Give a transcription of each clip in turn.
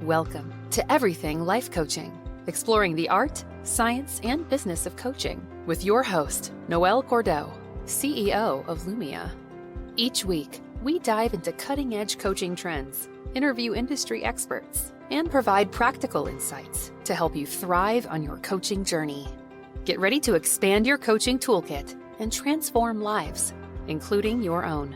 Welcome to Everything Life Coaching, exploring the art, science, and business of coaching with your host, Noelle Cordeaux, CEO of Lumia. Each week, we dive into cutting-edge coaching trends, interview industry experts, and provide practical insights to help you thrive on your coaching journey. Get ready to expand your coaching toolkit and transform lives, including your own.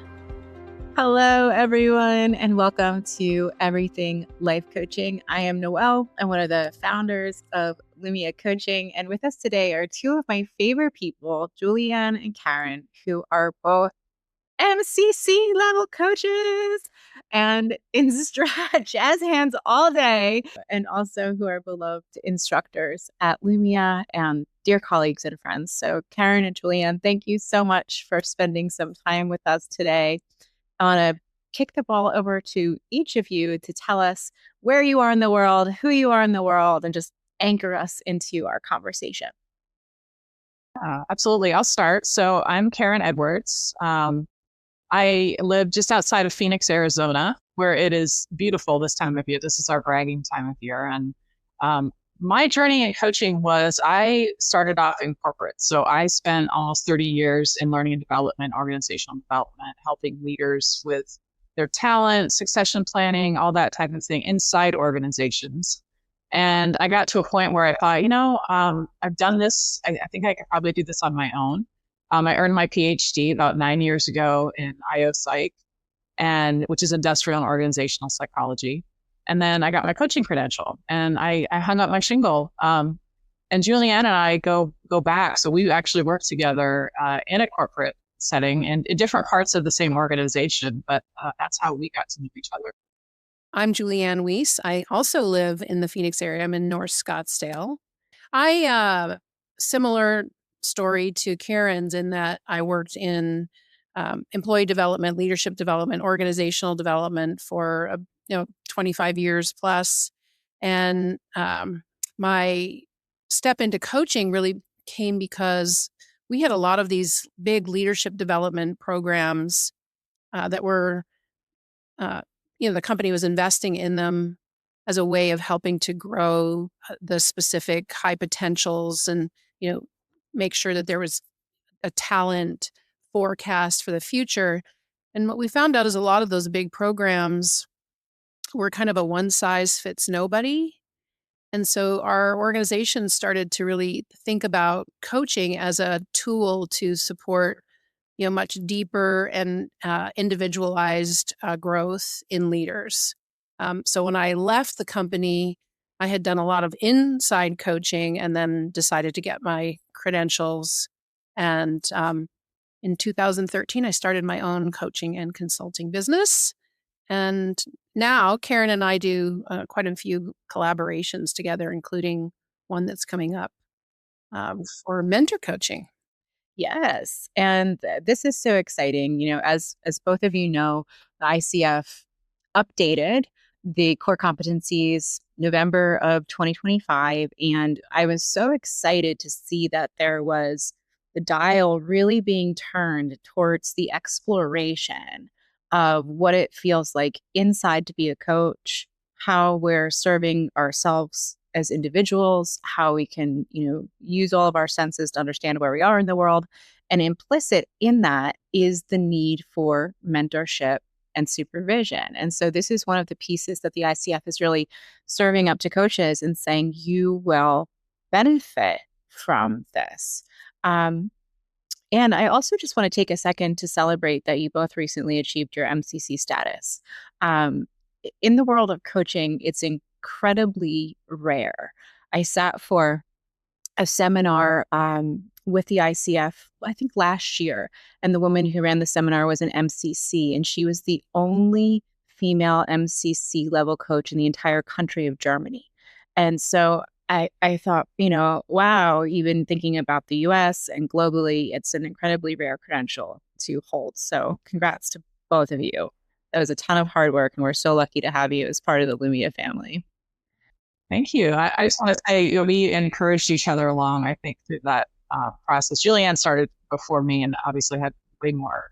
Hello, everyone, and welcome to Everything Life Coaching. I am Noelle. I'm one of the founders of Lumia Coaching, and with us today are two of my favorite people, Juliann and Karyn, who are both MCC level coaches and jazz hands all day, and also who are beloved instructors at Lumia and dear colleagues and friends. So Karyn and Juliann, thank you so much for spending some time with us today. I want to kick the ball over to each of you to tell us where you are in the world, who you are in the world, and just anchor us into our conversation. Absolutely. I'll start. So I'm Karyn Edwards. I live just outside of Phoenix, Arizona, where it is beautiful this time of year. This is our bragging time of year. And my journey in coaching was I started off in corporate. So I spent almost 30 years in learning and development, organizational development, helping leaders with their talent, succession planning, all that type of thing inside organizations. And I got to a point where I thought, I've done this. I think I could probably do this on my own. I earned my PhD about 9 years ago in IO Psych, which is industrial and organizational psychology. And then I got my coaching credential and I hung up my shingle. And Juliann and I go back. So we actually work together in a corporate setting and in different parts of the same organization. But that's how we got to know each other. I'm Juliann Wiese. I also live in the Phoenix area. I'm in North Scottsdale. Similar story to Karyn's in that I worked in employee development, leadership development, organizational development for 25 years plus. And my step into coaching really came because we had a lot of these big leadership development programs that were, the company was investing in them as a way of helping to grow the specific high potentials and, make sure that there was a talent forecast for the future. And what we found out is a lot of those big programs were kind of a one size fits nobody. And so our organization started to really think about coaching as a tool to support, much deeper and individualized growth in leaders. So when I left the company, I had done a lot of inside coaching and then decided to get my credentials. And in 2013, I started my own coaching and consulting business. And now Karyn and I do quite a few collaborations together, including one that's coming up for mentor coaching. Yes. And this is so exciting. As both of you know, the ICF updated the core competencies November of 2025. And I was so excited to see that there was the dial really being turned towards the exploration of what it feels like inside to be a coach, how we're serving ourselves as individuals, how we can, use all of our senses to understand where we are in the world. And implicit in that is the need for mentorship and supervision. And so this is one of the pieces that the ICF is really serving up to coaches and saying, you will benefit from this. And I also just want to take a second to celebrate that you both recently achieved your MCC status. In the world of coaching, it's incredibly rare. I sat for a seminar with the ICF, I think last year, and the woman who ran the seminar was an MCC, and she was the only female MCC level coach in the entire country of Germany. And so I thought, wow, even thinking about the US and globally, it's an incredibly rare credential to hold. So congrats to both of you. That was a ton of hard work, and we're so lucky to have you as part of the Lumia family. Thank you. I just want to say, we encouraged each other along, I think, through that process. Juliann started before me and obviously had way more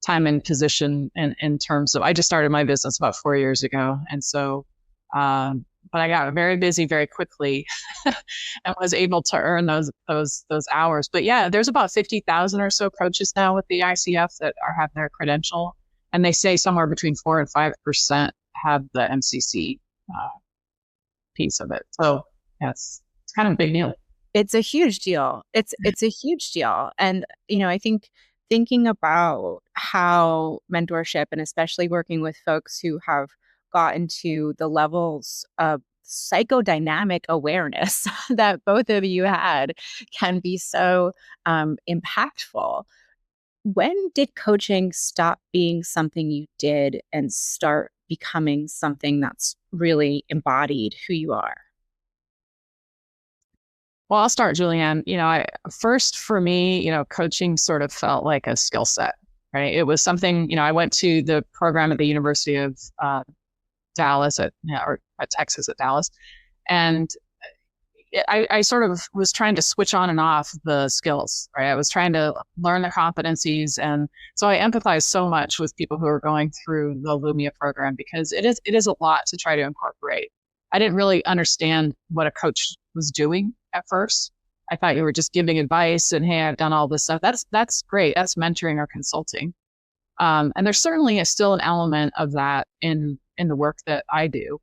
time and position in terms of, I just started my business about 4 years ago. And so But I got very busy very quickly and was able to earn those hours. But yeah, there's about 50,000 or so coaches now with the ICF that have their credential, and they say somewhere between 4 and 5% have the MCC piece of it. So yes, it's kind of a big deal. It's a huge deal. It's a huge deal. And, I think thinking about how mentorship, and especially working with folks who have gotten to the levels of psychodynamic awareness that both of you had, can be so impactful. When did coaching stop being something you did and start becoming something that's really embodied who you are? Well, I'll start, Juliann. First for me, coaching sort of felt like a skill set, right? It was something, I went to the program at the University of Dallas or at Texas at Dallas. And I sort of was trying to switch on and off the skills, right? I was trying to learn the competencies. And so I empathize so much with people who are going through the Lumia program, because it is a lot to try to incorporate. I didn't really understand what a coach was doing at first. I thought you were just giving advice and, hey, I've done all this stuff. That's great. That's mentoring or consulting. And there's certainly still an element of that in the work that I do.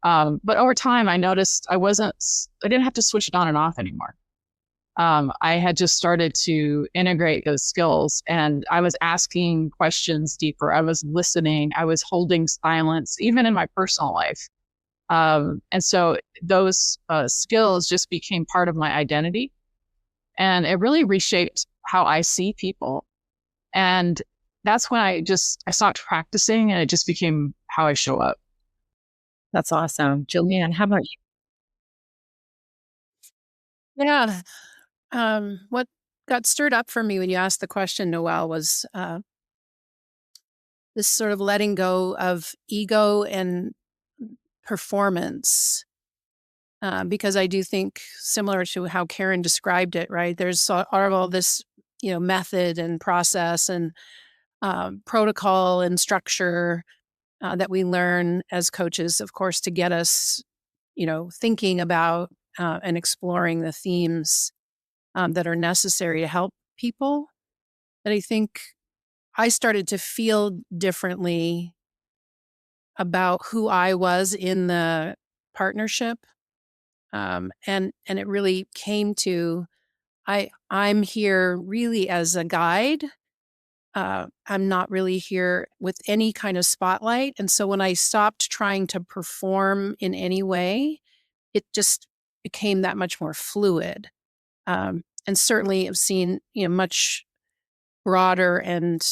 But over time, I noticed I didn't have to switch it on and off anymore. I had just started to integrate those skills, and I was asking questions deeper. I was listening. I was holding silence, even in my personal life. And so those skills just became part of my identity, and it really reshaped how I see people. And that's when I stopped practicing, and it just became how I show up. That's awesome. Juliann, how about you? Yeah. What got stirred up for me when you asked the question, Noelle, was this sort of letting go of ego and performance. Because I do think, similar to how Karyn described it, right? There's all this, method and process and protocol and structure that we learn as coaches, of course, to get us, thinking about and exploring the themes that are necessary to help people. And I think I started to feel differently about who I was in the partnership. And it really came to, I'm here really as a guide. I'm not really here with any kind of spotlight. And so when I stopped trying to perform in any way, it just became that much more fluid. And certainly I've seen, much broader and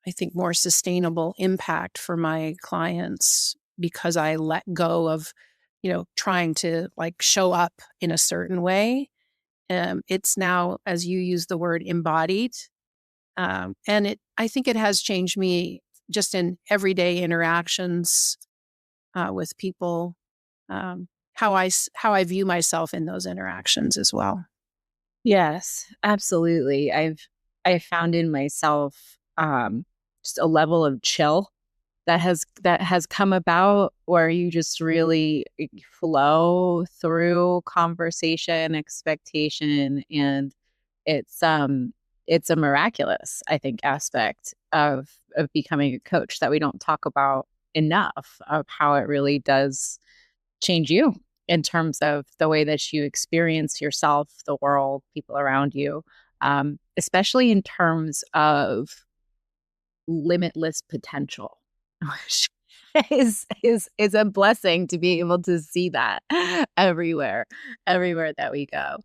I think more sustainable impact for my clients because I let go of, trying to show up in a certain way. It's now, as you use the word, embodied. And I think it has changed me just in everyday interactions with people, how I view myself in those interactions as well. Yes, absolutely. I found in myself just a level of chill that has come about where you just really flow through conversation, expectation, and it's a miraculous, I think, aspect of becoming a coach that we don't talk about enough, of how it really does change you in terms of the way that you experience yourself, the world, people around you, especially in terms of limitless potential, which is a blessing to be able to see that everywhere that we go.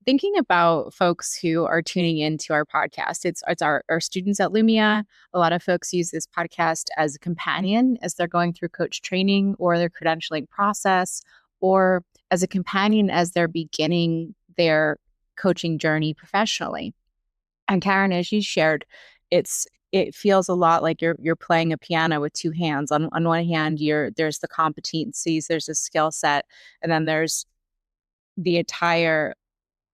Thinking about folks who are tuning into our podcast, it's our students at Lumia. A lot of folks use this podcast as a companion as they're going through coach training or their credentialing process, or as a companion as they're beginning their coaching journey professionally. And Karyn, as you shared, it feels a lot like you're playing a piano with two hands. On one hand, there's the competencies, there's a skill set, and then there's the entire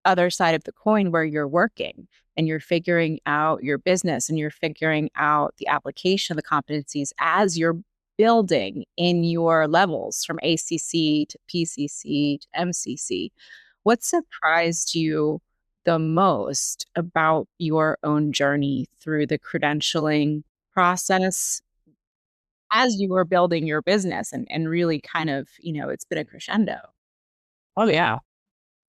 other side of the coin where you're working and you're figuring out your business and you're figuring out the application of the competencies as you're building in your levels from ACC to PCC to MCC, what surprised you the most about your own journey through the credentialing process as you were building your business and really kind of, it's been a crescendo? Oh, yeah.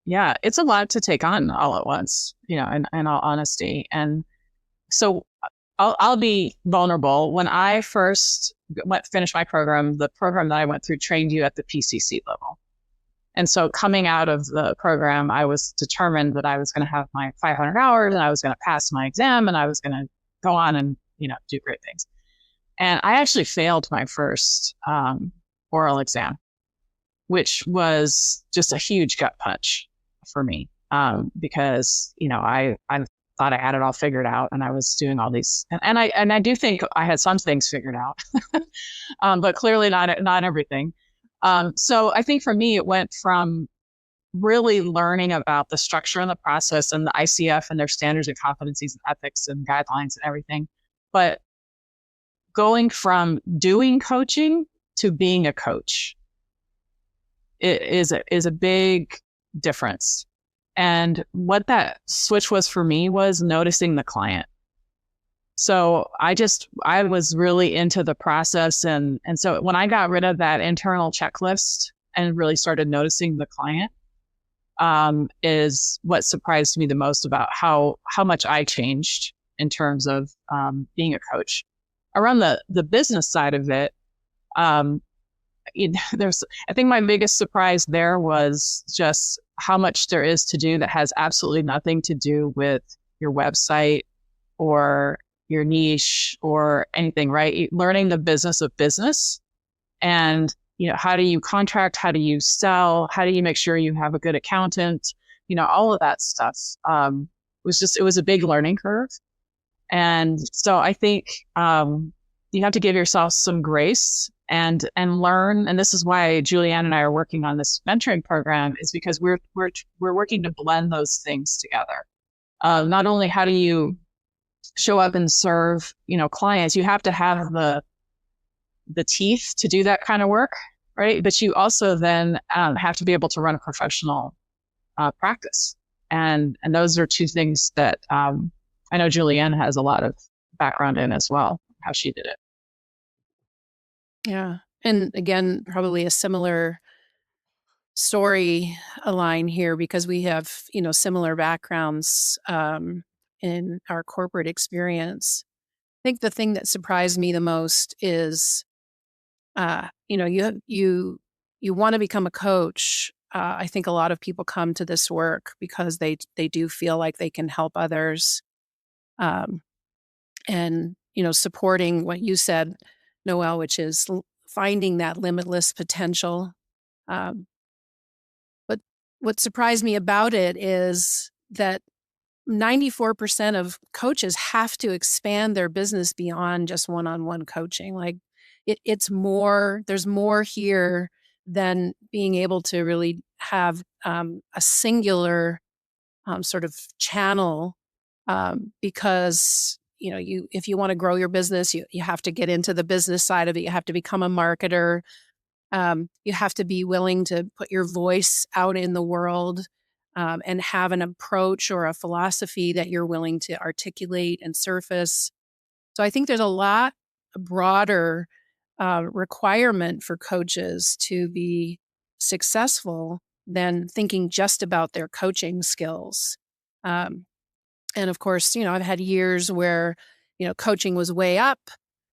Yeah. It's a lot to take on all at once, in all honesty. And so I'll be vulnerable. When I first finished my program, the program that I went through trained you at the PCC level. And so coming out of the program, I was determined that I was going to have my 500 hours and I was going to pass my exam and I was going to go on and, do great things. And I actually failed my first oral exam, which was just a huge gut punch for me because, I thought I had it all figured out and I was doing all these. And I do think I had some things figured out, but clearly not everything. So I think for me, it went from really learning about the structure and the process and the ICF and their standards and competencies and ethics and guidelines and everything. But going from doing coaching to being a coach is a big difference. And what that switch was for me was noticing the client. So I was really into the process. And so when I got rid of that internal checklist and really started noticing the client, is what surprised me the most about how much I changed in terms of being a coach. Around the business side of it, I think my biggest surprise there was just how much there is to do that has absolutely nothing to do with your website or your niche or anything, right? Learning the business of business and, how do you contract? How do you sell? How do you make sure you have a good accountant? All of that stuff it was a big learning curve. And so I think you have to give yourself some grace and learn. And this is why Juliann and I are working on this mentoring program, is because we're working to blend those things together. Not only how do you show up and serve, clients, you have to have the teeth to do that kind of work, right? But you also then have to be able to run a professional practice. And those are two things that I know Juliann has a lot of background in as well, how she did it. Yeah. And again, probably a similar story align here because we have, similar backgrounds in our corporate experience. I think the thing that surprised me the most is, you want to become a coach. I think a lot of people come to this work because they do feel like they can help others, and supporting what you said, Noelle, which is finding that limitless potential. But what surprised me about it is that 94% of coaches have to expand their business beyond just one-on-one coaching. Like it's more, there's more here than being able to really have a singular sort of channel, because if you want to grow your business, you have to get into the business side of it. You have to become a marketer. You have to be willing to put your voice out in the world, and have an approach or a philosophy that you're willing to articulate and surface. So I think there's a lot broader requirement for coaches to be successful than thinking just about their coaching skills. And of course, I've had years where, coaching was way up,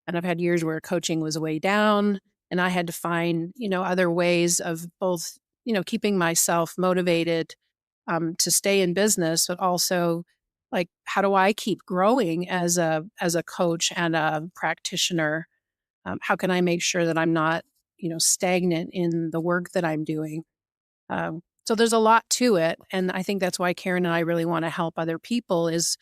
and I've had years where coaching was way down. And I had to find, other ways of both, keeping myself motivated to stay in business, but also like, how do I keep growing as a coach and a practitioner? How can I make sure that I'm not, stagnant in the work that I'm doing? So there's a lot to it. And I think that's why Karyn and I really want to help other people is,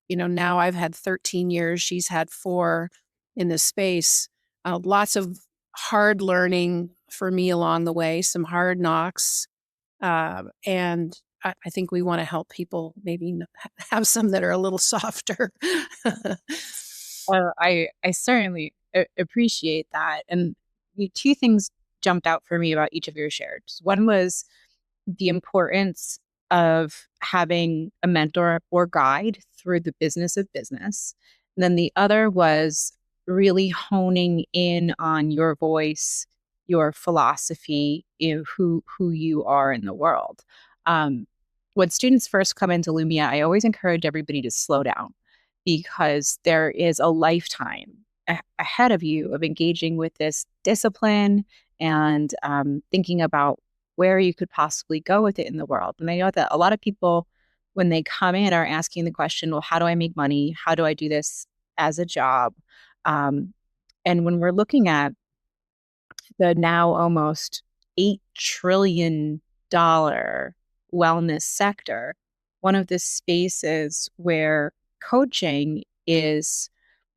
now I've had 13 years, she's had 4 in this space, lots of hard learning for me along the way, some hard knocks. And I think we want to help people maybe have some that are a little softer. Well, I certainly appreciate that. And two things jumped out for me about each of your shares. One was the importance of having a mentor or guide through the business of business. And then the other was really honing in on your voice, your philosophy, who you are in the world. When students first come into Lumia, I always encourage everybody to slow down because there is a lifetime ahead of you of engaging with this discipline and thinking about where you could possibly go with it in the world. And I know that a lot of people, when they come in, are asking the question, well, how do I make money? How do I do this as a job? And when we're looking at the now almost $8 trillion wellness sector, one of the spaces where coaching is,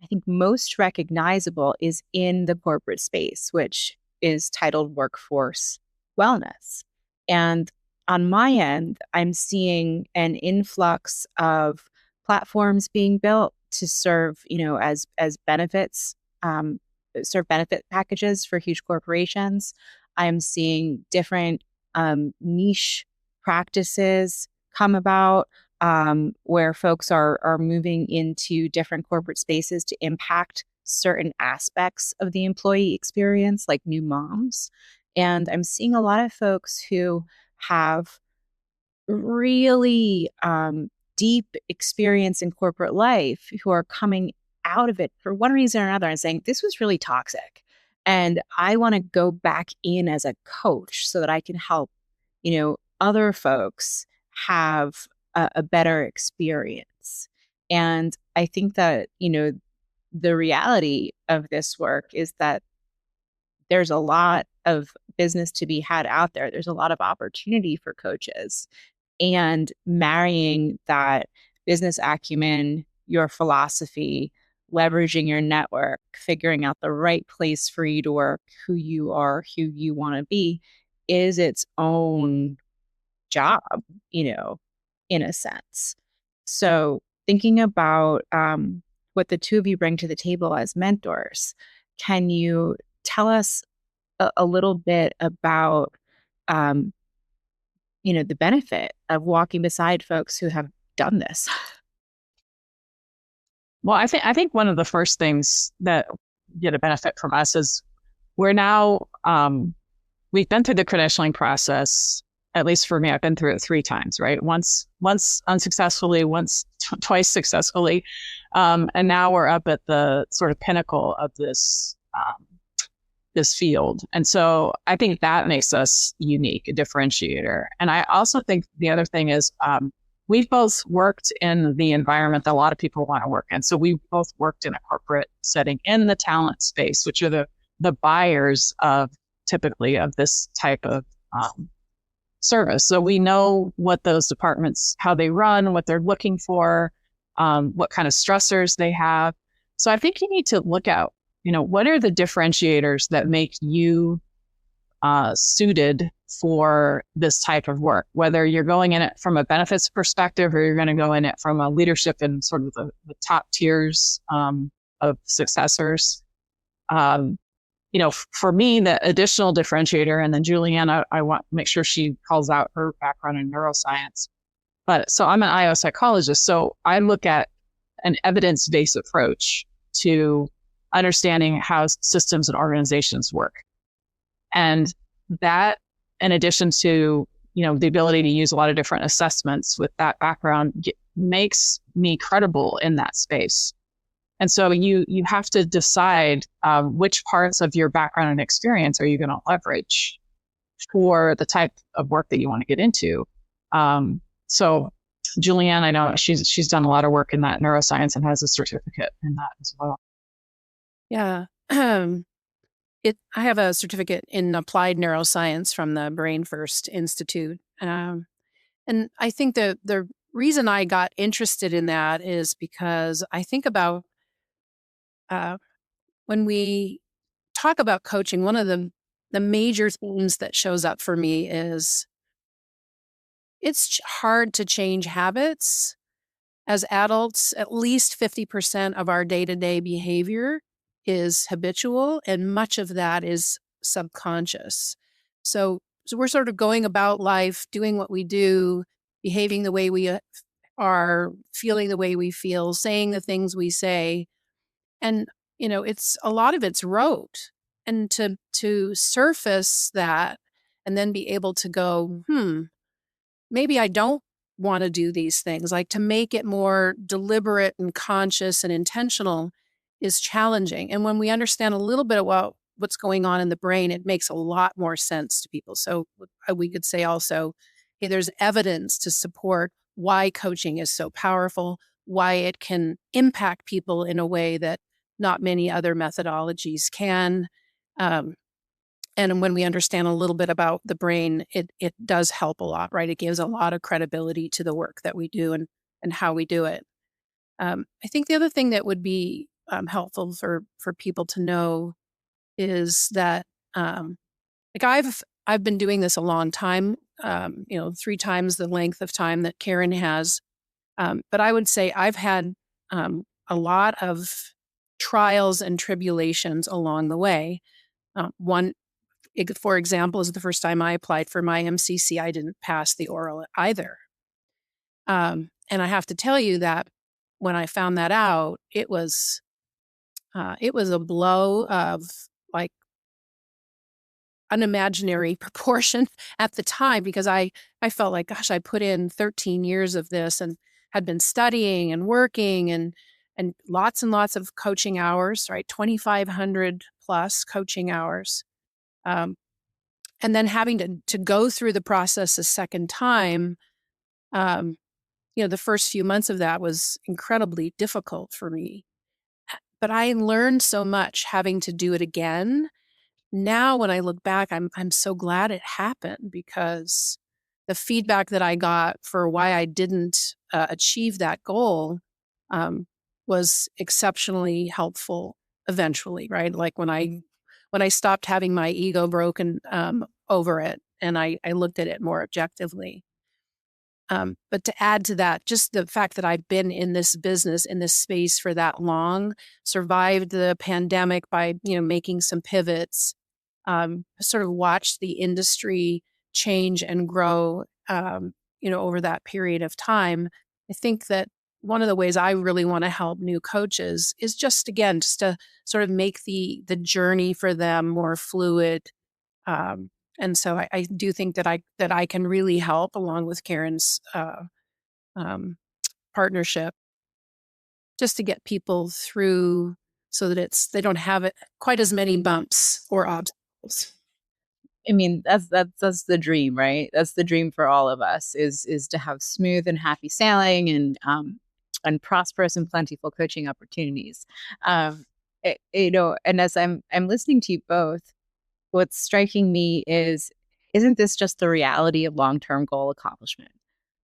I think, most recognizable is in the corporate space, which is titled workforce wellness. And on my end, I'm seeing an influx of platforms being built to serve, as benefits, serve benefit packages for huge corporations. I'm seeing different niche practices come about where folks are moving into different corporate spaces to impact certain aspects of the employee experience, like new moms. And I'm seeing a lot of folks who have really deep experience in corporate life who are coming out of it for one reason or another and saying, this was really toxic. And I want to go back in as a coach so that I can help, other folks have a better experience. And I think that, the reality of this work is that there's a lot of business to be had out there. There's a lot of opportunity for coaches, and marrying that business acumen, your philosophy, leveraging your network, figuring out the right place for you to work, who you are, who you want to be, is its own job, in a sense. So thinking about what the two of you bring to the table as mentors, can you tell us a little bit about, the benefit of walking beside folks who have done this? Well, I think one of the first things that get a benefit from us is we're now we've been through the credentialing process. At least for me, I've been through it 3 times, right? Once unsuccessfully, twice successfully, and now we're up at the sort of pinnacle of this field. And so I think that makes us unique, a differentiator. And I also think the other thing is we've both worked in the environment that a lot of people want to work in. So we both worked in a corporate setting in the talent space, which are the buyers of typically of this type of service. So we know what those departments, how they run, what they're looking for, what kind of stressors they have. So I think you need to look at, what are the differentiators that make you suited for this type of work, whether you're going in it from a benefits perspective or you're going to go in it from a leadership and sort of the top tiers of successors. For me, the additional differentiator, and then Juliann, I want to make sure she calls out her background in neuroscience. But so I'm an IO psychologist, so I look at an evidence-based approach to understanding how systems and organizations work. And that, in addition to, the ability to use a lot of different assessments with that background, makes me credible in that space. And so you have to decide which parts of your background and experience are you going to leverage for the type of work that you want to get into. So Juliann, I know she's done a lot of work in that neuroscience and has a certificate in that as well. Yeah. I have a certificate in applied neuroscience from the Brain First Institute. And I think the reason I got interested in that is because I think about when we talk about coaching, one of the major themes that shows up for me is it's hard to change habits. As adults, at least 50% of our day-to-day behavior is habitual, and much of that is subconscious. So we're sort of going about life, doing what we do, behaving the way we are, feeling the way we feel, saying the things we say. And, it's a lot of it's rote. And to surface that and then be able to go, maybe I don't want to do these things, like to make it more deliberate and conscious and intentional is challenging. And when we understand a little bit about what's going on in the brain, it makes a lot more sense to people. So we could say also, hey, there's evidence to support why coaching is so powerful, why it can impact people in a way that not many other methodologies can. And when we understand a little bit about the brain, it does help a lot, right? It gives a lot of credibility to the work that we do and how we do it. I think the other thing that would be helpful for people to know is that, like I've been doing this a long time, 3 times the length of time that Karyn has. But I would say I've had a lot of trials and tribulations along the way. One, for example, is the first time I applied for my MCC, I didn't pass the oral either. And I have to tell you that when I found that out, it was a blow of like unimaginary proportion at the time, because I felt like, gosh, I put in 13 years of this and had been studying and working and lots and lots of coaching hours, right? 2,500 plus coaching hours. And then having to go through the process a second time, the first few months of that was incredibly difficult for me. But I learned so much having to do it again. Now, when I look back, I'm so glad it happened, because the feedback that I got for why I didn't achieve that goal was exceptionally helpful eventually, right? Like when I stopped having my ego broken over it, and I looked at it more objectively. But to add to that, just the fact that I've been in this business, in this space for that long, survived the pandemic by, making some pivots, sort of watched the industry change and grow, over that period of time. I think that one of the ways I really want to help new coaches is just to sort of make the journey for them more fluid. And so I do think that I can really help, along with Karyn's um, partnership, just to get people through so that they don't have it quite as many bumps or obstacles. I mean, that's the dream, right? That's the dream for all of us is to have smooth and happy sailing and prosperous and plentiful coaching opportunities. And as I'm listening to you both, what's striking me isn't this just the reality of long-term goal accomplishment?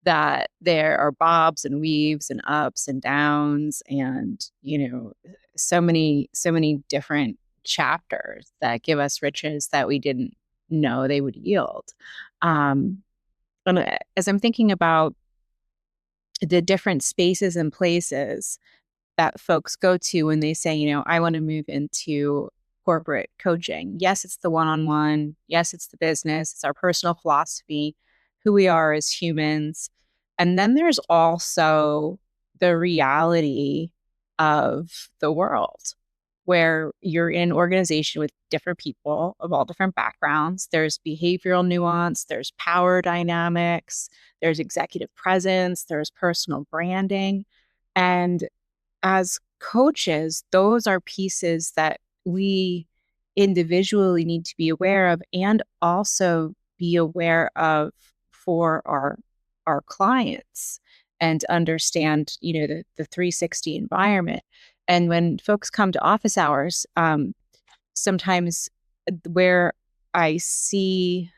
That there are bobs and weaves and ups and downs and, so many different chapters that give us riches that we didn't know they would yield. And as I'm thinking about the different spaces and places that folks go to when they say, I want to move into corporate coaching. Yes, it's the one-on-one. Yes, it's the business. It's our personal philosophy, who we are as humans. And then there's also the reality of the world, where you're in an organization with different people of all different backgrounds. There's behavioral nuance, there's power dynamics, there's executive presence, there's personal branding. And as coaches, those are pieces that we individually need to be aware of, and also be aware of for our clients, and understand, the 360 environment. And when folks come to office hours, sometimes where I see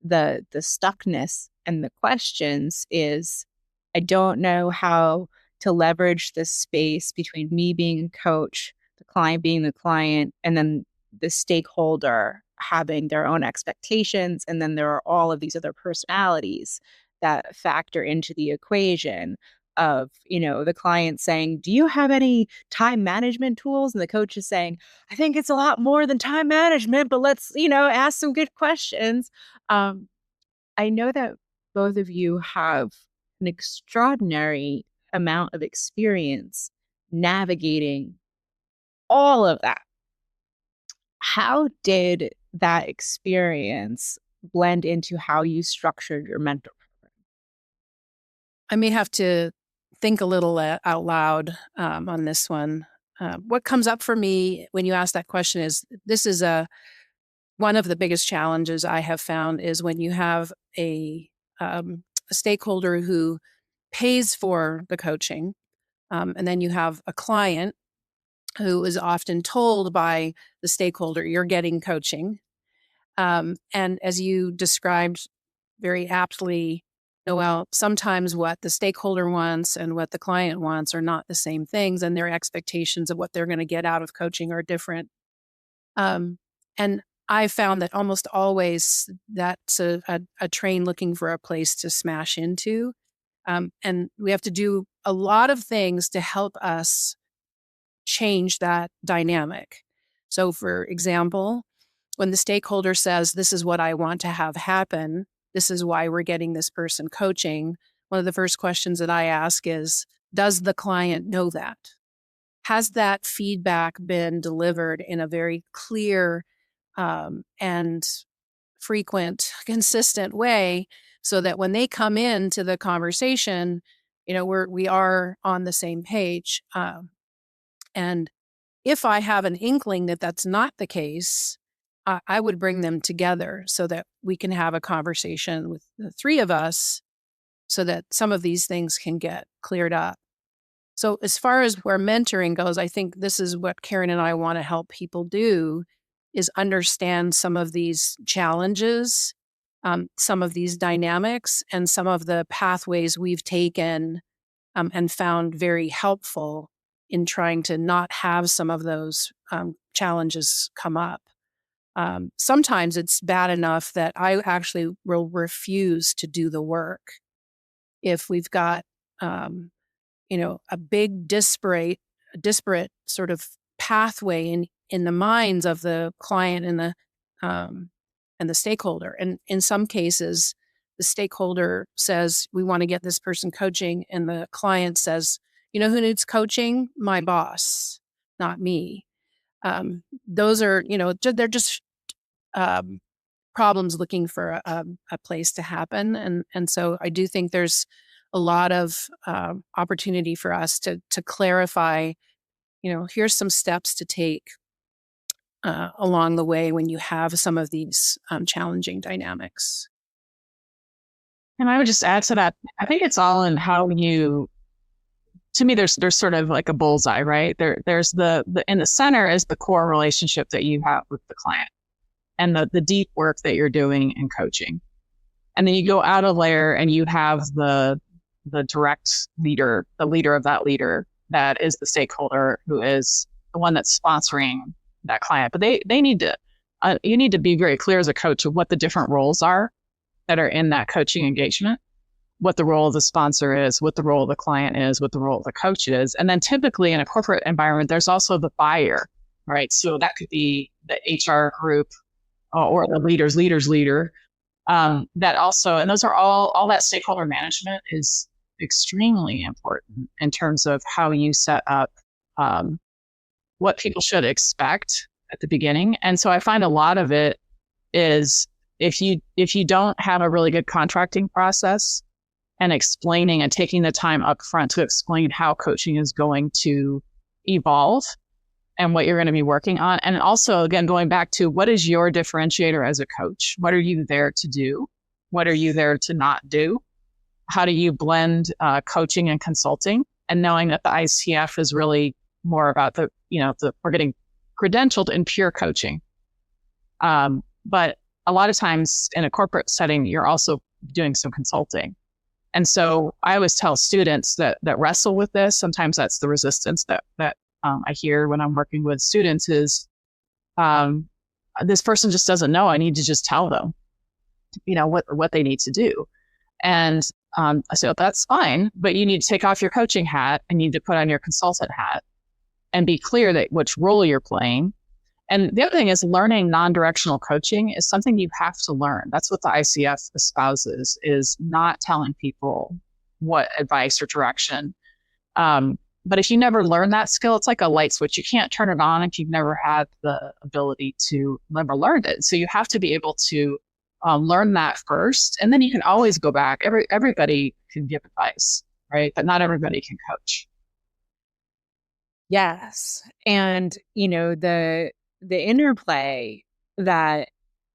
the stuckness and the questions is, I don't know how to leverage this space between me being a coach, the client being the client, and then the stakeholder having their own expectations. And then there are all of these other personalities that factor into the equation. of, the client saying, do you have any time management tools? And the coach is saying, I think it's a lot more than time management, but let's, ask some good questions. I know that both of you have an extraordinary amount of experience navigating all of that. How did that experience blend into how you structured your mentor program? I may have to think a little out loud on this one. What comes up for me when you ask that question is this is one of the biggest challenges I have found is when you have a stakeholder who pays for the coaching, and then you have a client who is often told by the stakeholder, you're getting coaching. And as you described very aptly, Noelle, sometimes what the stakeholder wants and what the client wants are not the same things, and their expectations of what they're going to get out of coaching are different. And I found that almost always that's a train looking for a place to smash into. And we have to do a lot of things to help us change that dynamic. So, for example, when the stakeholder says, this is what I want to have happen, this is why we're getting this person coaching, one of the first questions that I ask is, does the client know that? Has that feedback been delivered in a very clear and frequent, consistent way so that when they come into the conversation, we are on the same page. And if I have an inkling that that's not the case, I would bring them together so that we can have a conversation with the three of us so that some of these things can get cleared up. So as far as where mentoring goes, I think this is what Karyn and I want to help people do is understand some of these challenges, some of these dynamics, and some of the pathways we've taken and found very helpful in trying to not have some of those challenges come up. Sometimes it's bad enough that I actually will refuse to do the work. If we've got, a big disparate sort of pathway in the minds of the client and the stakeholder. And in some cases, the stakeholder says, we want to get this person coaching. And the client says, who needs coaching? My boss, not me. Those are, they're just problems looking for a place to happen. And so I do think there's a lot of opportunity for us to clarify, here's some steps to take along the way when you have some of these challenging dynamics. And I would just add to that, I think it's all in how you, to me, there's sort of like a bullseye, right? There's the in the center is the core relationship that you have with the client and the deep work that you're doing in coaching. And then you go out a layer and you have the direct leader, the leader of that leader, that is the stakeholder who is the one that's sponsoring that client. But they need to, you need to be very clear as a coach of what the different roles are that are in that coaching engagement, what the role of the sponsor is, what the role of the client is, what the role of the coach is. And then typically in a corporate environment, there's also the buyer, right? So that could be the HR group or the leader's leader. That also, and those are all that stakeholder management is extremely important in terms of how you set up what people should expect at the beginning. And so I find a lot of it is if you don't have a really good contracting process and explaining and taking the time up front to explain how coaching is going to evolve and what you're going to be working on. And also, again, going back to what is your differentiator as a coach? What are you there to do? What are you there to not do? How do you blend coaching and consulting? And knowing that the ICF is really more about we're getting credentialed in pure coaching. But a lot of times in a corporate setting, you're also doing some consulting. And so I always tell students that wrestle with this. Sometimes that's the resistance that I hear when I'm working with students is this person just doesn't know. I need to just tell them, what they need to do. And So that's fine, but you need to take off your coaching hat and you need to put on your consultant hat and be clear that which role you're playing. And the other thing is learning non-directional coaching is something you have to learn. That's what the ICF espouses, is not telling people what advice or direction. But if you never learn that skill, it's like a light switch. You can't turn it on if you've never had the ability to never learn it. So you have to be able to learn that first, and then you can always go back. Everybody can give advice, right? But not everybody can coach. Yes. And, the interplay that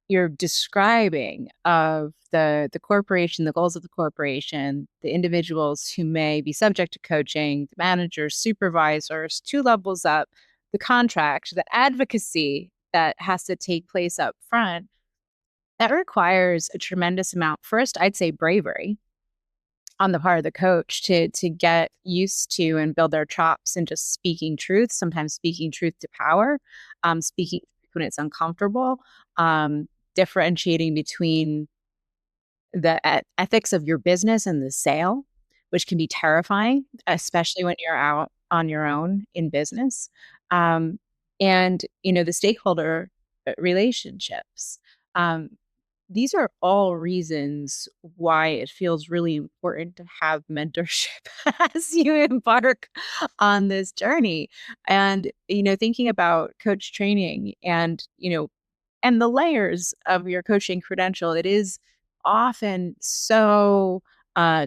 you're describing of the corporation, the goals of the corporation, the individuals who may be subject to coaching, the managers, supervisors, 2 levels up, the contract, the advocacy that has to take place up front, that requires a tremendous amount. First, I'd say bravery on the part of the coach to get used to and build their chops in just speaking truth, sometimes speaking truth to power, speaking when it's uncomfortable, differentiating between the ethics of your business and the sale, which can be terrifying, especially when you're out on your own in business. And, the stakeholder relationships. These are all reasons why it feels really important to have mentorship as you embark on this journey. And, thinking about coach training and, and the layers of your coaching credential, it is often so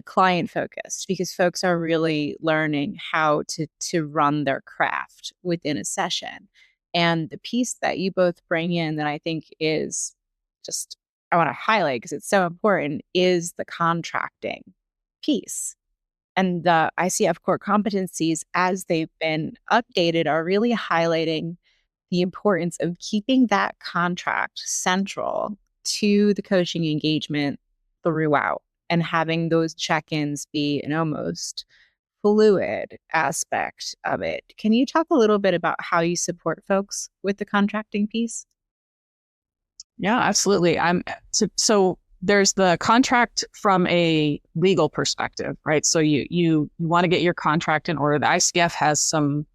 client focused because folks are really learning how to run their craft within a session. And the piece that you both bring in that I think is just, I want to highlight because it's so important, is the contracting piece. And the ICF core competencies, as they've been updated, are really highlighting the importance of keeping that contract central to the coaching engagement throughout and having those check-ins be an almost fluid aspect of it. Can you talk a little bit about how you support folks with the contracting piece? Yeah, absolutely. So there's the contract from a legal perspective, right? So you want to get your contract in order. The ICF has some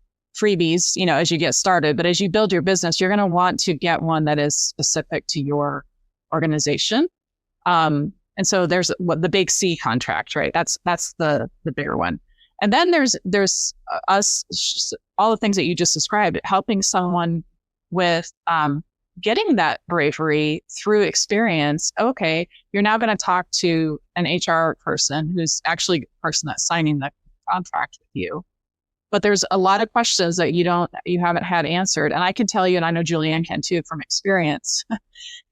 freebies, as you get started, but as you build your business, you're going to want to get one that is specific to your organization. And so there's the big C contract, right? That's the bigger one. And then there's all the things that you just described, helping someone with getting that bravery through experience. Okay, you're now going to talk to an HR person who's actually the person that's signing the contract with you. But there's a lot of questions that you haven't had answered. And I can tell you, and I know Juliann can too from experience,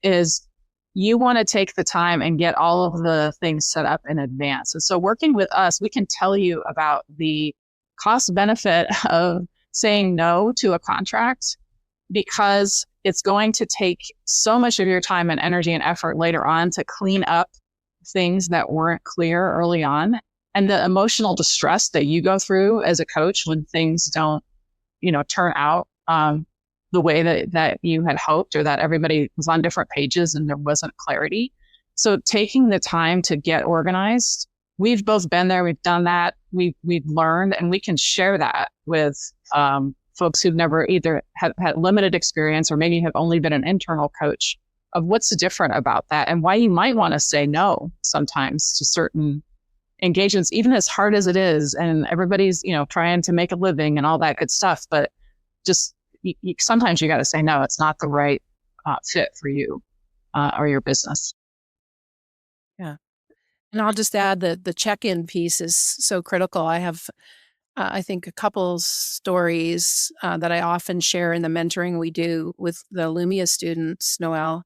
is you want to take the time and get all of the things set up in advance. And so working with us, we can tell you about the cost benefit of saying no to a contract, because it's going to take so much of your time and energy and effort later on to clean up things that weren't clear early on. And the emotional distress that you go through as a coach when things don't, turn out the way that you had hoped, or that everybody was on different pages and there wasn't clarity. So taking the time to get organized, we've both been there, we've done that, we've learned, and we can share that with folks who've never either had limited experience or maybe have only been an internal coach, of what's different about that and why you might want to say no sometimes to certain engagements, even as hard as it is. And everybody's, trying to make a living and all that good stuff. But just sometimes you got to say, no, it's not the right fit for you or your business. Yeah. And I'll just add that the check-in piece is so critical. I have, I think, a couple stories that I often share in the mentoring we do with the Lumia students, Noelle,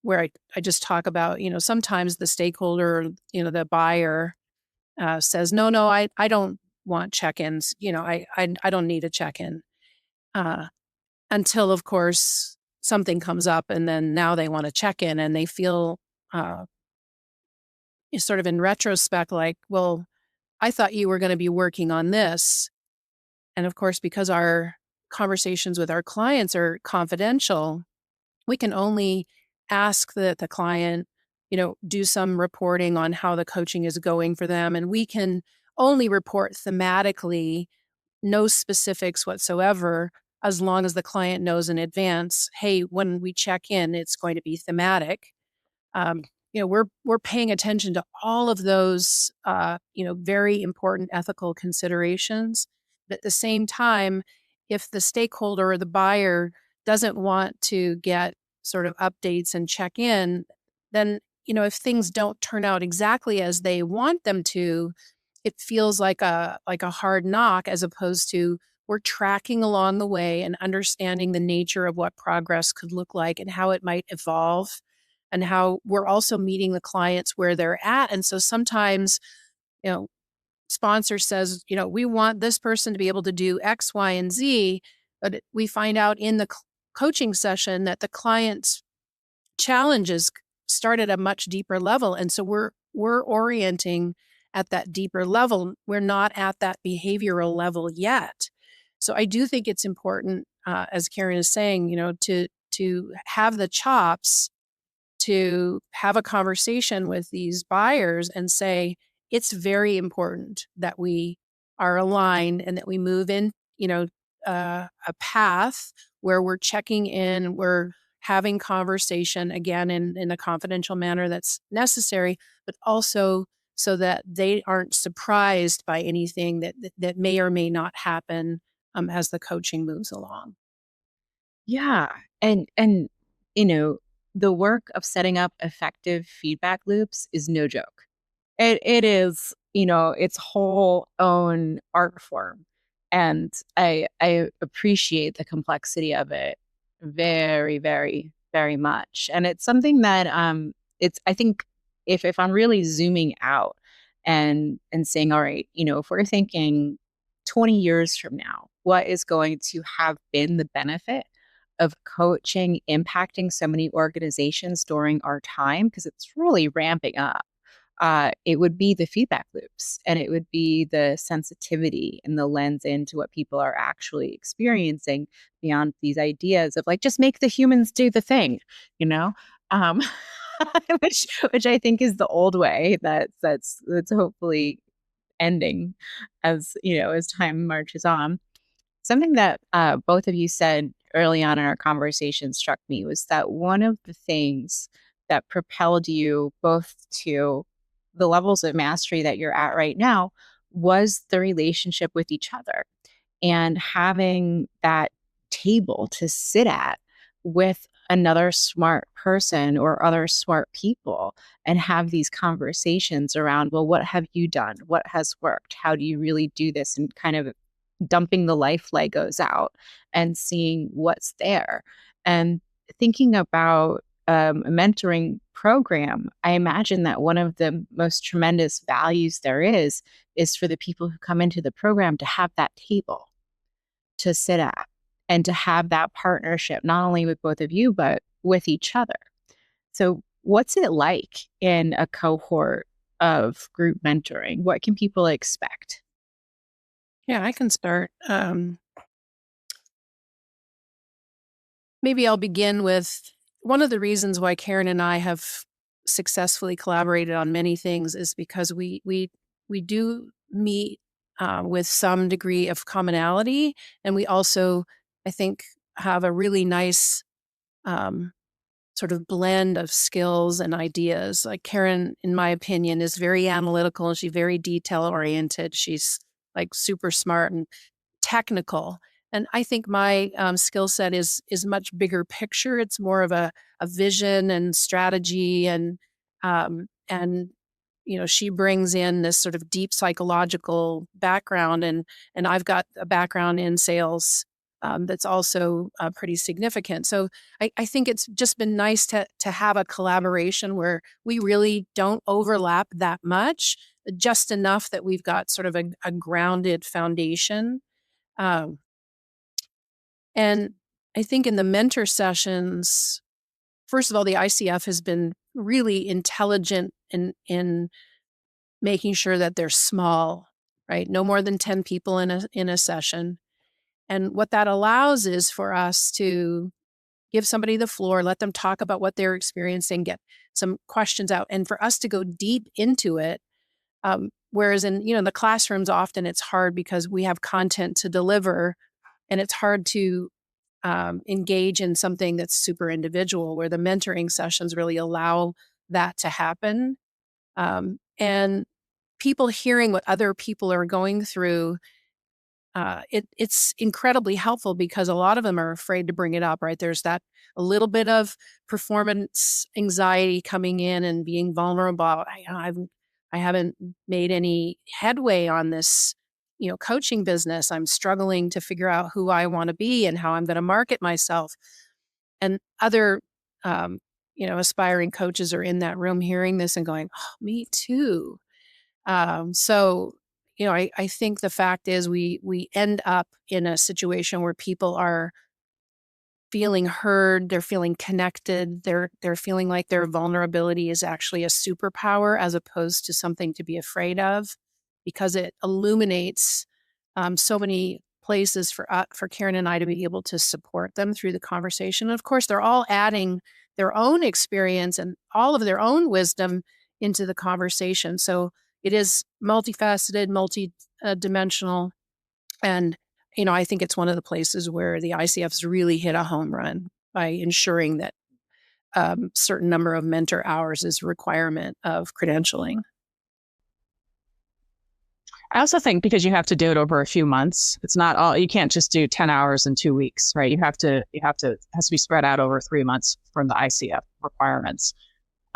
where I just talk about, sometimes the stakeholder, the buyer says, no, I don't want check-ins. I don't need a check-in. Until, of course, something comes up, and then now they want to check in, and they feel sort of in retrospect like, well, I thought you were going to be working on this. And of course, because our conversations with our clients are confidential, we can only ask the client do some reporting on how the coaching is going for them. And we can only report thematically, no specifics whatsoever, as long as the client knows in advance, hey, when we check in, it's going to be thematic. Um, we're paying attention to all of those, very important ethical considerations. But at the same time, if the stakeholder or the buyer doesn't want to get sort of updates and check in, then, if things don't turn out exactly as they want them to, it feels like a hard knock, as opposed to we're tracking along the way and understanding the nature of what progress could look like and how it might evolve, and how we're also meeting the clients where they're at. And so sometimes, you know, sponsor says, we want this person to be able to do X, Y, and Z, but we find out in the coaching session that the client's challenges start at a much deeper level. And so we're orienting at that deeper level. We're not at that behavioral level yet. So I do think it's important, as Karyn is saying, to have the chops to have a conversation with these buyers and say, it's very important that we are aligned and that we move in, a path where we're checking in, we're having conversation again in a confidential manner that's necessary, but also so that they aren't surprised by anything that may or may not happen as the coaching moves along. Yeah. And the work of setting up effective feedback loops is no joke. It is, its whole own art form. And I appreciate the complexity of it very, very, very much. And it's something that it's I think if I'm really zooming out and saying, all right, if we're thinking 20 years from now, what is going to have been the benefit of coaching impacting so many organizations during our time, because it's really ramping up. It would be the feedback loops, and it would be the sensitivity and the lens into what people are actually experiencing beyond these ideas of like, just make the humans do the thing, um, which I think is the old way that's hopefully ending as time marches on. Something that both of you said early on in our conversation struck me was that one of the things that propelled you both to the levels of mastery that you're at right now was the relationship with each other and having that table to sit at with another smart person or other smart people and have these conversations around, well, what have you done? What has worked? How do you really do this? And kind of dumping the life Legos out and seeing what's there. And thinking about a mentoring program, I imagine that one of the most tremendous values there is for the people who come into the program to have that table to sit at and to have that partnership, not only with both of you, but with each other. So what's it like in a cohort of group mentoring? What can people expect? Yeah, I can start. Maybe I'll begin with one of the reasons why Karyn and I have successfully collaborated on many things is because we do meet with some degree of commonality, and we also, I think, have a really nice sort of blend of skills and ideas. Like Karyn, in my opinion, is very analytical. She's very detail oriented. She's like super smart and technical. And I think my skill set is much bigger picture. It's more of a vision and strategy, and she brings in this sort of deep psychological background, and I've got a background in sales that's also pretty significant. So I think it's just been nice to have a collaboration where we really don't overlap that much, just enough that we've got sort of a grounded foundation. Um, and I think in the mentor sessions, first of all, the ICF has been really intelligent in making sure that they're small, right? No more than 10 people in a session. And what that allows is for us to give somebody the floor, let them talk about what they're experiencing, get some questions out, and for us to go deep into it. Whereas in the classrooms, often it's hard because we have content to deliver, and it's hard to engage in something that's super individual, where the mentoring sessions really allow that to happen. And people hearing what other people are going through, it's incredibly helpful because a lot of them are afraid to bring it up, right? There's that a little bit of performance anxiety coming in and being vulnerable. I haven't made any headway on this, coaching business. I'm struggling to figure out who I want to be and how I'm going to market myself. And other, aspiring coaches are in that room hearing this and going, "Oh, me too." So I think the fact is we end up in a situation where people are feeling heard, they're feeling connected, they're feeling like their vulnerability is actually a superpower as opposed to something to be afraid of, because it illuminates so many places for Karyn and I to be able to support them through the conversation. And of course, they're all adding their own experience and all of their own wisdom into the conversation. So it is multifaceted, multi-dimensional, and I think it's one of the places where the ICFs really hit a home run by ensuring that certain number of mentor hours is a requirement of credentialing. I also think because you have to do it over a few months, it's not all, you can't just do 10 hours in 2 weeks, right? It has to be spread out over 3 months from the ICF requirements.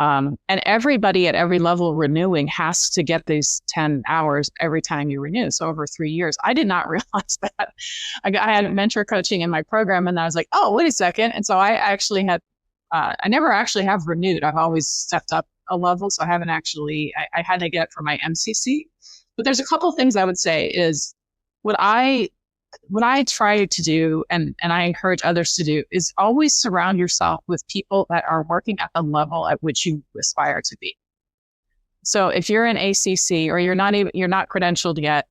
And everybody at every level renewing has to get these 10 hours every time you renew. So over 3 years, I did not realize that. I had mentor coaching in my program, and I was like, oh, wait a second. And so I actually I never actually have renewed. I've always stepped up a level. So I haven't actually, I had to get it for my MCC. But there's a couple of things I would say is what I try to do, and I encourage others to do, is always surround yourself with people that are working at the level at which you aspire to be. So if you're an ACC or you're not credentialed yet,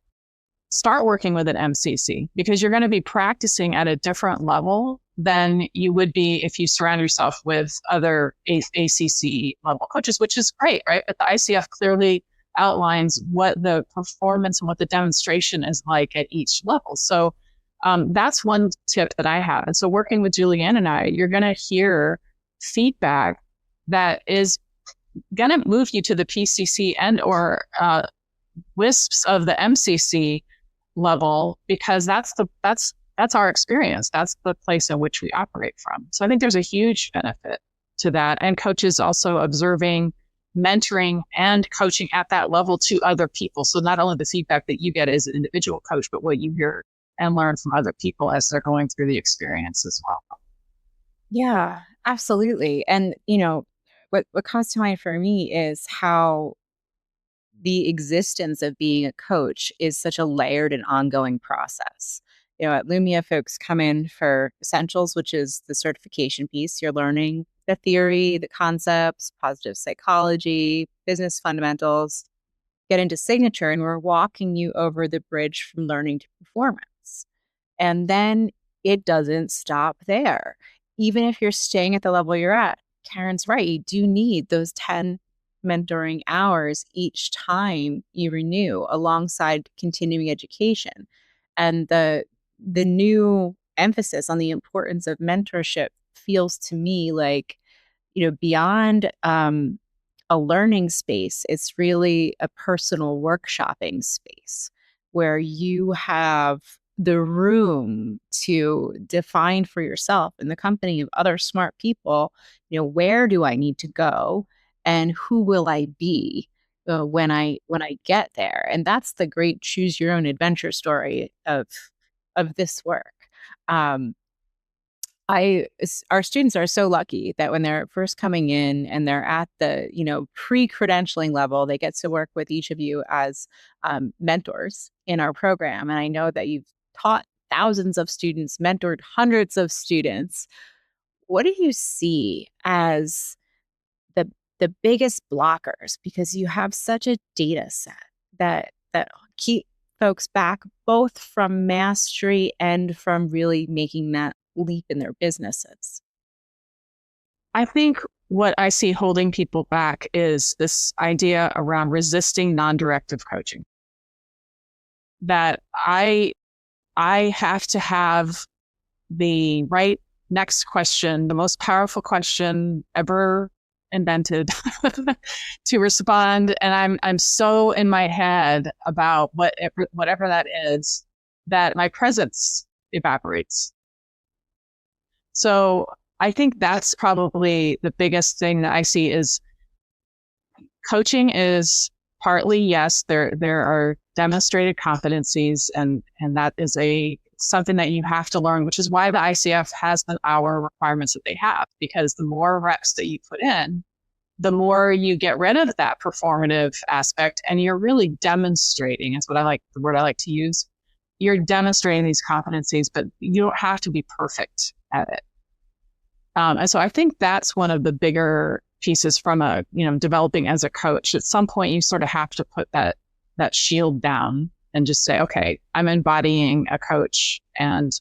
start working with an MCC, because you're going to be practicing at a different level than you would be if you surround yourself with other ACC level coaches, which is great, right? But the ICF clearly outlines what the performance and what the demonstration is like at each level. So that's one tip that I have. And so working with Juliann and I, you're going to hear feedback that is going to move you to the PCC and or WISPs of the MCC level, because that's our experience. That's the place in which we operate from. So I think there's a huge benefit to that. And coaches also observing, mentoring, and coaching at that level to other people. So not only the feedback that you get as an individual coach, but what you hear and learn from other people as they're going through the experience as well. Yeah, absolutely. And, what comes to mind for me is how the existence of being a coach is such a layered and ongoing process. At Lumia, folks come in for essentials, which is the certification piece. You're learning the theory, the concepts, positive psychology, business fundamentals. Get into signature, and we're walking you over the bridge from learning to performance. And then it doesn't stop there. Even if you're staying at the level you're at, Karyn's right, you do need those 10 mentoring hours each time you renew alongside continuing education. And the new emphasis on the importance of mentorship feels to me like, beyond a learning space, it's really a personal workshopping space where you have the room to define for yourself in the company of other smart people, where do I need to go and who will I be when I get there? And that's the great choose your own adventure story of this work. Our students are so lucky that when they're first coming in and they're at the, pre-credentialing level, they get to work with each of you as mentors in our program. And I know that you've taught thousands of students, mentored hundreds of students. What do you see as the biggest blockers? Because you have such a data set that keep folks back both from mastery and from really making that leap in their businesses. I think what I see holding people back is this idea around resisting non-directive coaching. That I have to have the right next question, the most powerful question ever invented to respond. And I'm so in my head about whatever that is, that my presence evaporates. So I think that's probably the biggest thing that I see is coaching is partly, yes, there are demonstrated competencies, and that is something that you have to learn, which is why the ICF has the hour requirements that they have, because the more reps that you put in, the more you get rid of that performative aspect, and you're really demonstrating, is the word I like to use. You're demonstrating these competencies, but you don't have to be perfect at it. And so I think that's one of the bigger pieces from developing as a coach. At some point, you sort of have to put that shield down and just say, okay, I'm embodying a coach, and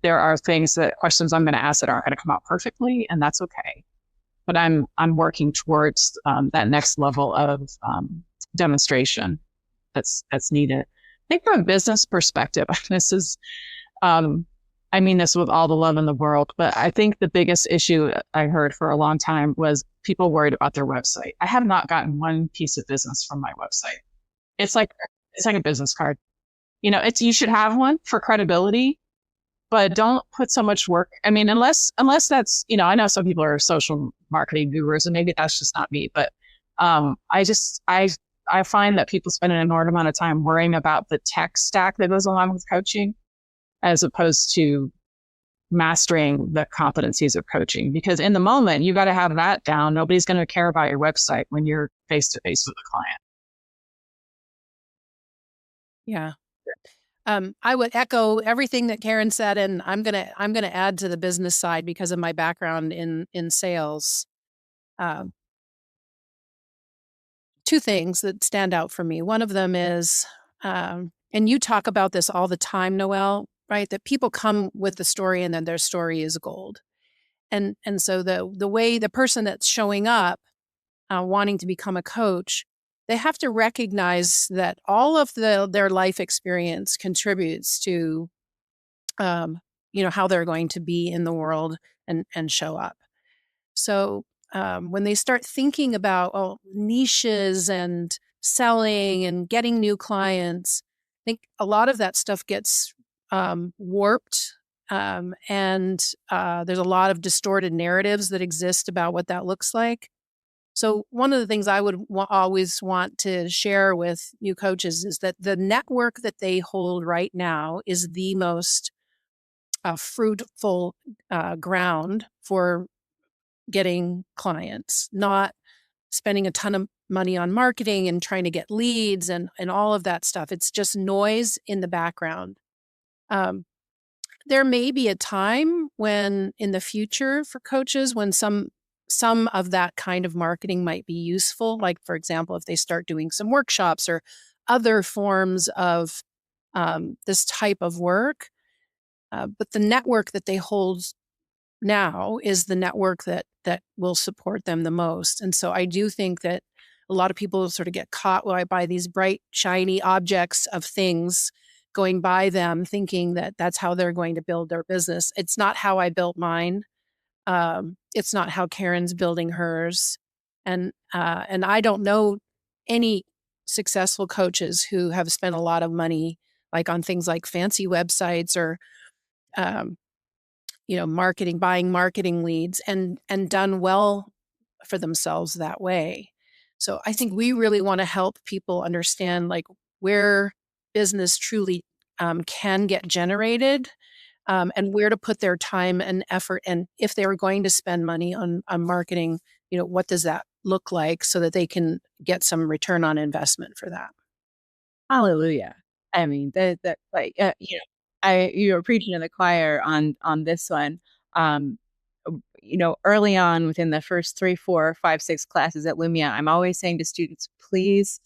there are questions I'm going to ask that aren't going to come out perfectly, and that's okay. But I'm working towards that next level of demonstration that's needed. I think from a business perspective, this is, I mean this with all the love in the world, but I think the biggest issue I heard for a long time was people worried about their website. I have not gotten one piece of business from my website. It's like a business card. You should have one for credibility, but don't put so much work. I mean, unless that's, I know some people are social marketing gurus, and maybe that's just not me, but I find that people spend an inordinate amount of time worrying about the tech stack that goes along with coaching, as opposed to mastering the competencies of coaching. Because in the moment, you got to have that down. Nobody's going to care about your website when you're face to face with a client. Yeah. I would echo everything that Karyn said, and I'm gonna add to the business side because of my background in sales. Two things that stand out for me. One of them is, and you talk about this all the time, Noelle, right? That people come with the story, and then their story is gold. And so the way the person that's showing up, wanting to become a coach, they have to recognize that all of their life experience contributes to, how they're going to be in the world and show up. So when they start thinking about niches and selling and getting new clients, I think a lot of that stuff gets warped. And there's a lot of distorted narratives that exist about what that looks like. So one of the things I would always want to share with new coaches is that the network that they hold right now is the most fruitful ground for getting clients, not spending a ton of money on marketing and trying to get leads and all of that stuff. It's just noise in the background. There may be a time when in the future for coaches when some of that kind of marketing might be useful. Like, for example, if they start doing some workshops or other forms of this type of work. But the network that they hold now is the network that will support them the most. And so I do think that a lot of people sort of get caught by these bright, shiny objects of things going by them, thinking that that's how they're going to build their business. It's not how I built mine. It's not how Karyn's building hers. And I don't know any successful coaches who have spent a lot of money like on things like fancy websites or buying marketing leads and done well for themselves that way. So I think we really want to help people understand like where business truly can get generated and where to put their time and effort. And if they were going to spend money on marketing, what does that look like so that they can get some return on investment for that? Hallelujah. I mean, you were preaching to the choir on this one. Early on within the first 3, 4, 5, 6 classes at Lumia, I'm always saying to students, please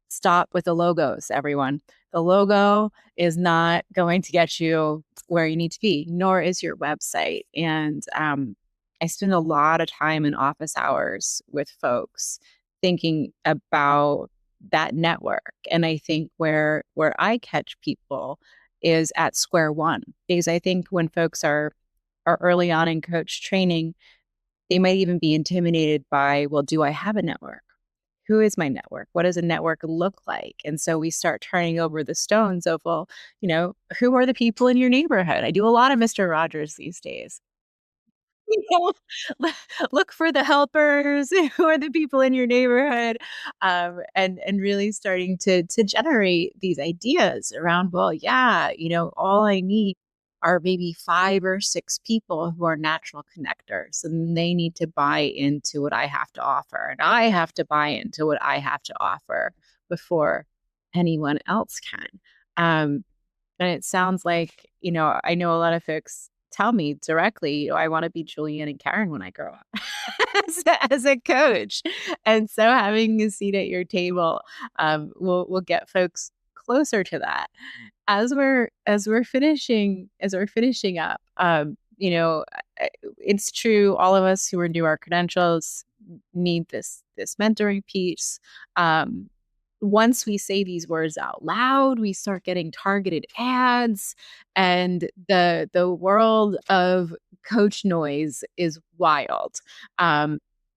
stop with the logos, everyone. The logo is not going to get you where you need to be, nor is your website. And I spend a lot of time in office hours with folks thinking about that network. And I think where I catch people is at square one, because I think when folks are early on in coach training, they might even be intimidated by, well, do I have a network? Who is my network? What does a network look like? And so we start turning over the stones of, well, who are the people in your neighborhood? I do a lot of Mr. Rogers these days. You know, look for the helpers. Who are the people in your neighborhood? And really starting to generate these ideas around, well, yeah, all I need are maybe 5 or 6 people who are natural connectors, and they need to buy into what I have to offer, and I have to buy into what I have to offer before anyone else can. And it sounds like, I know a lot of folks tell me directly, I want to be Juliann and Karyn when I grow up as a coach. And so having a seat at your table will get folks closer to that. As we're finishing up, it's true. All of us who are new our credentials need this mentoring piece. Once we say these words out loud, we start getting targeted ads, and the world of coach noise is wild.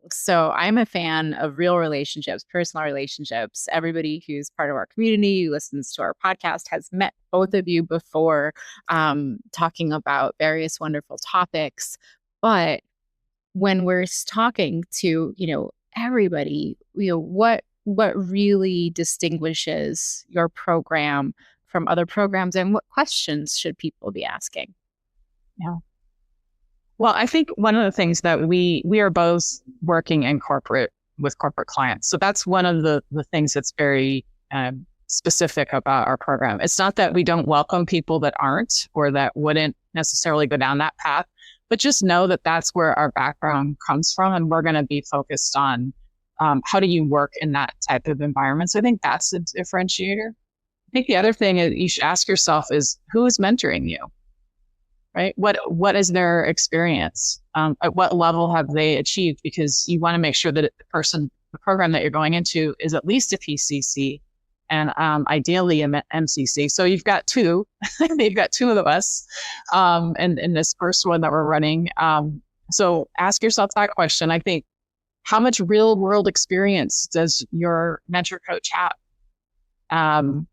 So I'm a fan of real relationships, personal relationships. Everybody who's part of our community, who listens to our podcast, has met both of you before, talking about various wonderful topics. But when we're talking to, everybody, what really distinguishes your program from other programs, and what questions should people be asking? Yeah. Well, I think one of the things that we are both working in corporate with corporate clients. So that's one of the things that's very specific about our program. It's not that we don't welcome people that aren't, or that wouldn't necessarily go down that path, but just know that that's where our background comes from. And we're going to be focused on how do you work in that type of environment. So I think that's a differentiator. I think the other thing is you should ask yourself is, who is mentoring you? Right? What is their experience? At what level have they achieved? Because you want to make sure that the program that you're going into is at least a PCC, and ideally a MCC. So you've got 2. You've got 2 of us in this first one that we're running. So ask yourself that question. I think, how much real world experience does your mentor coach have? And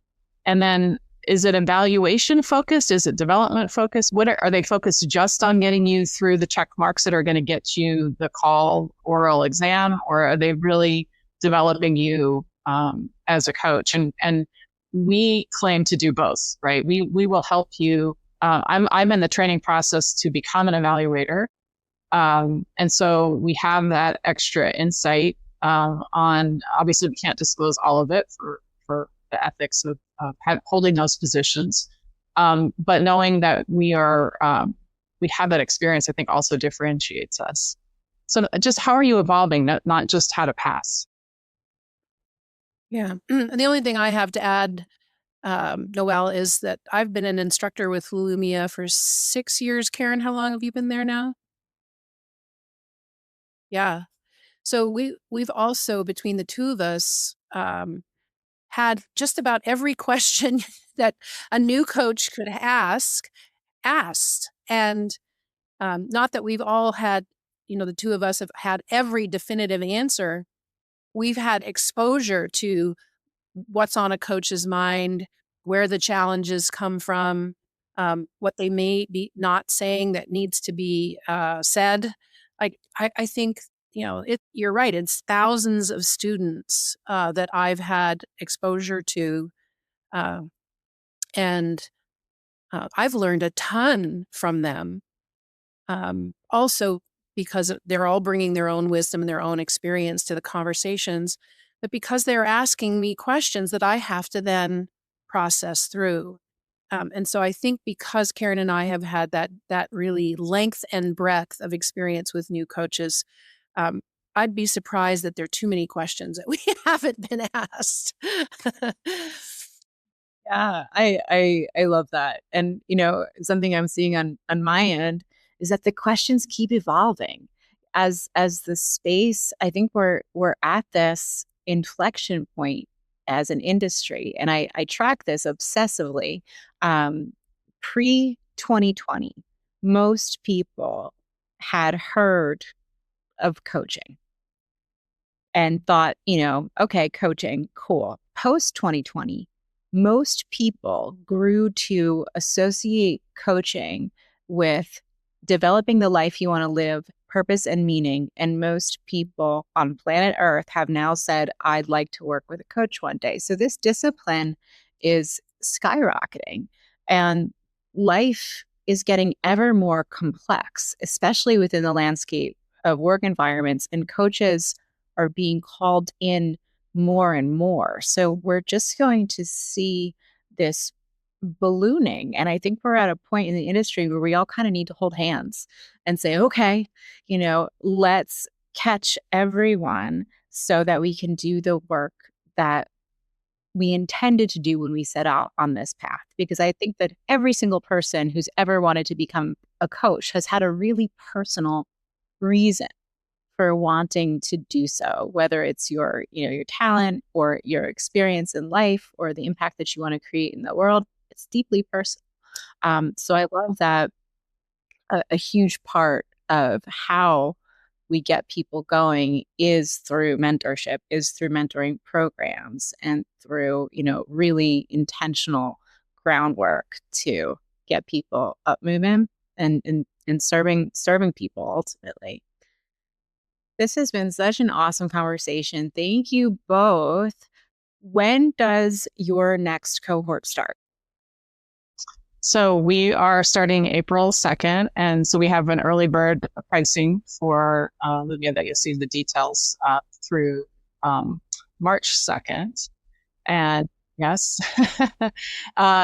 then, is it evaluation focused? Is it development focused? Are they focused just on getting you through the check marks that are going to get you the call oral exam? Or are they really developing you as a coach? And we claim to do both, right? We will help you. I'm in the training process to become an evaluator. And so we have that extra insight on, obviously we can't disclose all of it for the ethics of holding those positions. But knowing that we have that experience, I think also differentiates us. So just how are you evolving, not just how to pass? Yeah. And the only thing I have to add, Noelle, is that I've been an instructor with Lumia for 6 years. Karyn, how long have you been there now? Yeah. So we've also, between the 2 of us, had just about every question that a new coach could asked. And not that we've all had, the 2 of us have had every definitive answer. We've had exposure to what's on a coach's mind, where the challenges come from, what they may be not saying that needs to be said. Like, I think, you're right. It's thousands of students that I've had exposure to. And I've learned a ton from them. Also, because they're all bringing their own wisdom and their own experience to the conversations, but because they're asking me questions that I have to then process through. And so I think because Karyn and I have had that really length and breadth of experience with new coaches, I'd be surprised that there are too many questions that we haven't been asked. Yeah, I love that. And something I'm seeing on my end is that the questions keep evolving. as the space, I think we're at this inflection point as an industry, and I track this obsessively. Pre-2020, most people had heard of coaching and thought, okay, coaching, cool. Post-2020, most people grew to associate coaching with developing the life you want to live, purpose and meaning. And most people on planet Earth have now said, I'd like to work with a coach one day. So this discipline is skyrocketing, and life is getting ever more complex, especially within the landscape of work environments, and coaches are being called in more and more. So we're just going to see this ballooning. And I think we're at a point in the industry where we all kind of need to hold hands and say, okay, let's catch everyone so that we can do the work that we intended to do when we set out on this path. Because I think that every single person who's ever wanted to become a coach has had a really personal reason for wanting to do so, whether it's your talent or your experience in life or the impact that you want to create in the world. It's deeply personal. So I love that a huge part of how we get people going is through mentorship, is through mentoring programs, and through, really intentional groundwork to get people up moving and serving people ultimately. This has been such an awesome conversation. Thank you both. When does your next cohort start? So we are starting April 2nd. And so we have an early bird pricing for Lumia that you'll see the details through March 2nd. And yes,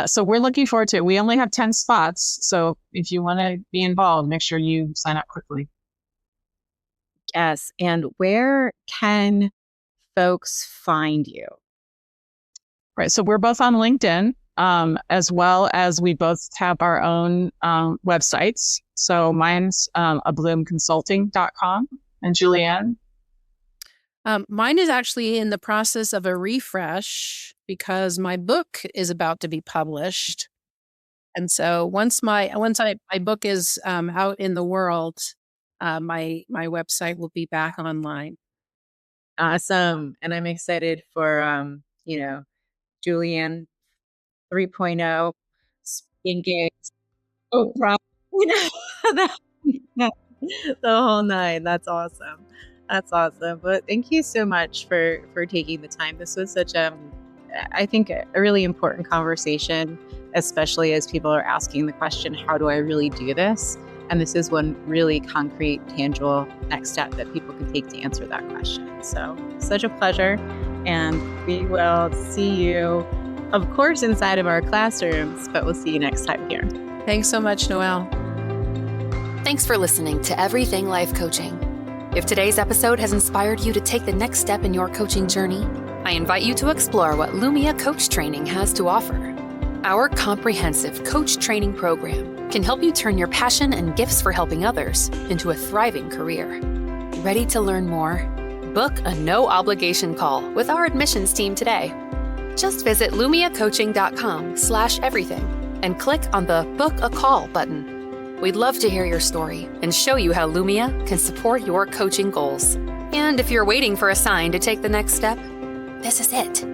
so we're looking forward to it. We only have 10 spots. So if you want to be involved, make sure you sign up quickly. Yes. And where can folks find you? Right. So we're both on LinkedIn. As well as we both have our own websites. So mine's abloomconsulting.com. And Juliann? Mine is actually in the process of a refresh because my book is about to be published. And so once my book is out in the world, my website will be back online. Awesome. And I'm excited for, Juliann 3.0 speaking gigs. Oh, the whole nine. That's awesome. But thank you so much for taking the time. This was such I think a really important conversation, especially as people are asking the question, how do I really do this? And this is one really concrete, tangible next step that people can take to answer that question. So such a pleasure. And we will see you, of course, inside of our classrooms, but we'll see you next time here. Thanks so much, Noelle. Thanks for listening to Everything Life Coaching. If today's episode has inspired you to take the next step in your coaching journey, I invite you to explore what Lumia Coach Training has to offer. Our comprehensive coach training program can help you turn your passion and gifts for helping others into a thriving career. Ready to learn more? Book a no-obligation call with our admissions team today. Just visit lumiacoaching.com/everything and click on the Book a Call button. We'd love to hear your story and show you how Lumia can support your coaching goals. And if you're waiting for a sign to take the next step, this is it.